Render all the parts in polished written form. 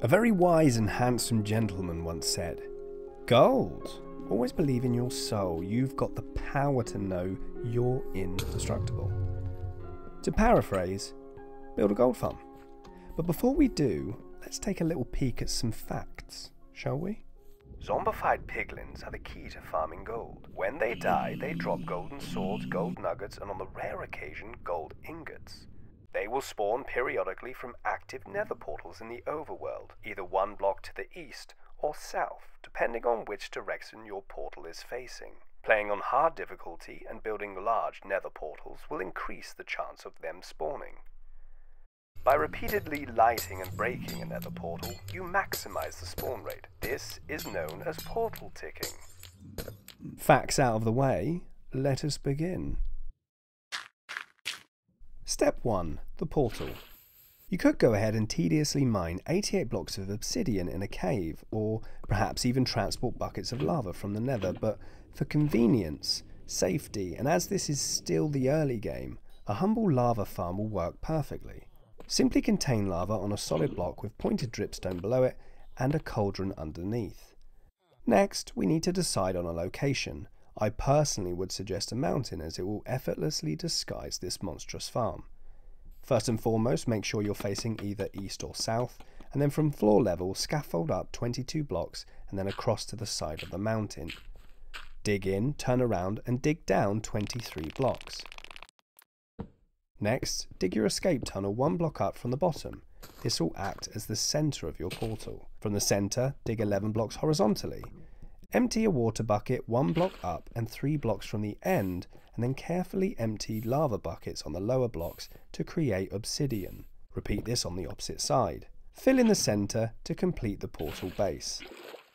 A very wise and handsome gentleman once said, "Gold, always believe in your soul. You've got the power to know you're indestructible." To paraphrase, build a gold farm. But before we do, let's take a little peek at some facts, shall we? Zombified piglins are the key to farming gold. When they die, they drop golden swords, gold nuggets, and on the rare occasion, gold ingots. They will spawn periodically from active nether portals in the overworld, either one block to the east or south, depending on which direction your portal is facing. Playing on hard difficulty and building large nether portals will increase the chance of them spawning. By repeatedly lighting and breaking a nether portal, you maximize the spawn rate. This is known as portal ticking. Facts out of the way, let us begin. Step 1. The portal. You could go ahead and tediously mine 88 blocks of obsidian in a cave, or perhaps even transport buckets of lava from the nether, but for convenience, safety, and as this is still the early game, a humble lava farm will work perfectly. Simply contain lava on a solid block with pointed dripstone below it and a cauldron underneath. Next, we need to decide on a location. I personally would suggest a mountain as it will effortlessly disguise this monstrous farm. First and foremost, make sure you're facing either east or south, and then from floor level, scaffold up 22 blocks and then across to the side of the mountain. Dig in, turn around and dig down 23 blocks. Next, dig your escape tunnel one block up from the bottom. This will act as the centre of your portal. From the centre, dig 11 blocks horizontally. Empty a water bucket one block up and 3 blocks from the end, and then carefully empty lava buckets on the lower blocks to create obsidian. Repeat this on the opposite side. Fill in the centre to complete the portal base.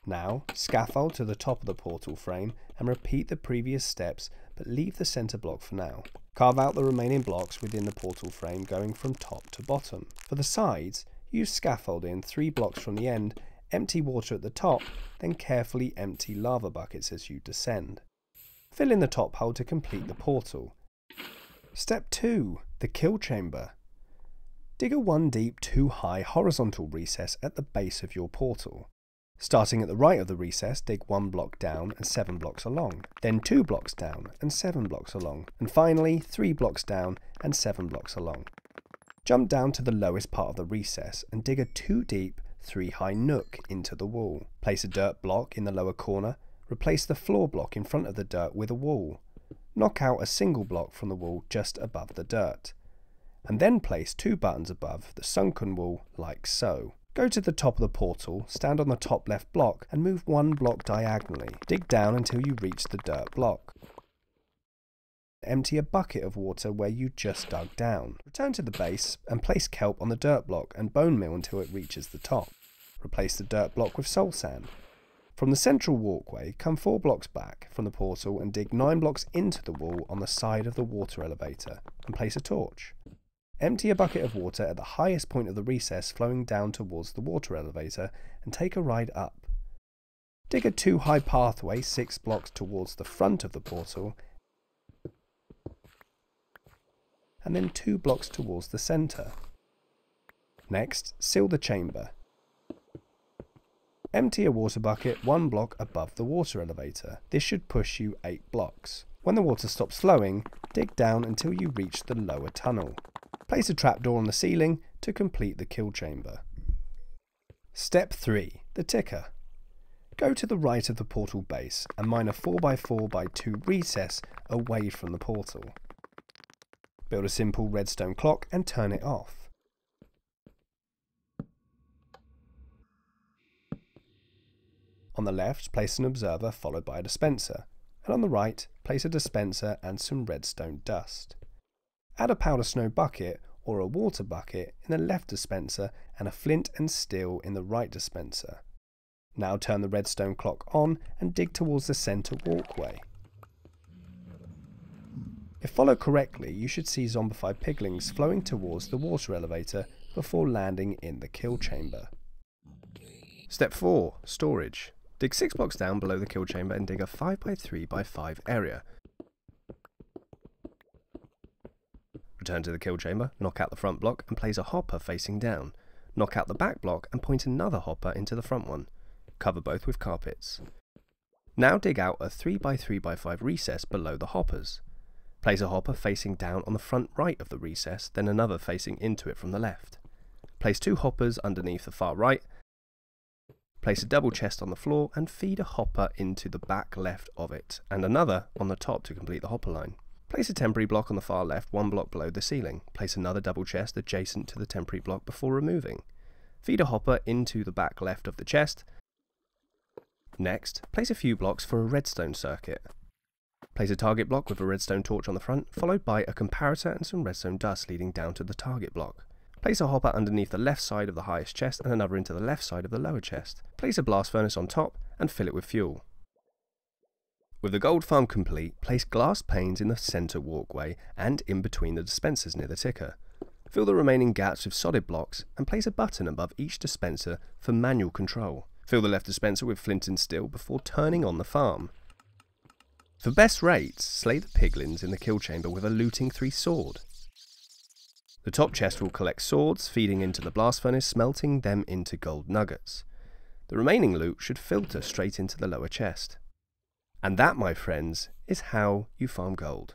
Now, scaffold to the top of the portal frame and repeat the previous steps, but leave the centre block for now. Carve out the remaining blocks within the portal frame going from top to bottom. For the sides, use scaffold in 3 blocks from the end, empty water at the top, then carefully empty lava buckets as you descend. Fill in the top hole to complete the portal. Step 2. The kill chamber. Dig a 1 deep 2 high horizontal recess at the base of your portal. Starting at the right of the recess, dig 1 block down and 7 blocks along, then 2 blocks down and 7 blocks along, and finally 3 blocks down and 7 blocks along. Jump down to the lowest part of the recess and dig a 2 deep 3 high nook into the wall. Place a dirt block in the lower corner, replace the floor block in front of the dirt with a wall. Knock out a single block from the wall just above the dirt, and then place 2 buttons above the sunken wall like so. Go to the top of the portal, stand on the top left block and move 1 block diagonally. Dig down until you reach the dirt block. Empty a bucket of water where you just dug down. Return to the base and place kelp on the dirt block and bone meal until it reaches the top. Replace the dirt block with soul sand. From the central walkway, come 4 blocks back from the portal and dig 9 blocks into the wall on the side of the water elevator and place a torch. Empty a bucket of water at the highest point of the recess flowing down towards the water elevator and take a ride up. Dig a 2 high pathway 6 blocks towards the front of the portal and then 2 blocks towards the centre. Next, seal the chamber. Empty a water bucket 1 block above the water elevator. This should push you 8 blocks. When the water stops flowing, dig down until you reach the lower tunnel. Place a trapdoor on the ceiling to complete the kill chamber. Step 3. The ticker. Go to the right of the portal base and mine a 4x4x2 recess away from the portal. Build a simple redstone clock and turn it off. On the left, place an observer followed by a dispenser, and on the right, place a dispenser and some redstone dust. Add a powder snow bucket or a water bucket in the left dispenser and a flint and steel in the right dispenser. Now turn the redstone clock on and dig towards the centre walkway. If followed correctly, you should see zombified piglings flowing towards the water elevator before landing in the kill chamber. Step 4. Storage. Dig 6 blocks down below the kill chamber and dig a 5x3x5 area. Return to the kill chamber, knock out the front block and place a hopper facing down. knock out the back block and point another hopper into the front one. Cover both with carpets. Now dig out a 3x3x5 recess below the hoppers. Place a hopper facing down on the front right of the recess, then another facing into it from the left. Place 2 hoppers underneath the far right. Place a double chest on the floor and feed a hopper into the back left of it, and another on the top to complete the hopper line. Place a temporary block on the far left, 1 block below the ceiling. Place another double chest adjacent to the temporary block before removing. Feed a hopper into the back left of the chest. Next, place a few blocks for a redstone circuit. Place a target block with a redstone torch on the front, followed by a comparator and some redstone dust leading down to the target block. Place a hopper underneath the left side of the highest chest and another into the left side of the lower chest. Place a blast furnace on top and fill it with fuel. With the gold farm complete, place glass panes in the centre walkway and in between the dispensers near the ticker. Fill the remaining gaps with solid blocks and place a button above each dispenser for manual control. Fill the left dispenser with flint and steel before turning on the farm. For best rates, slay the piglins in the kill chamber with a looting 3 sword. The top chest will collect swords, feeding into the blast furnace, smelting them into gold nuggets. The remaining loot should filter straight into the lower chest. And that, my friends, is how you farm gold.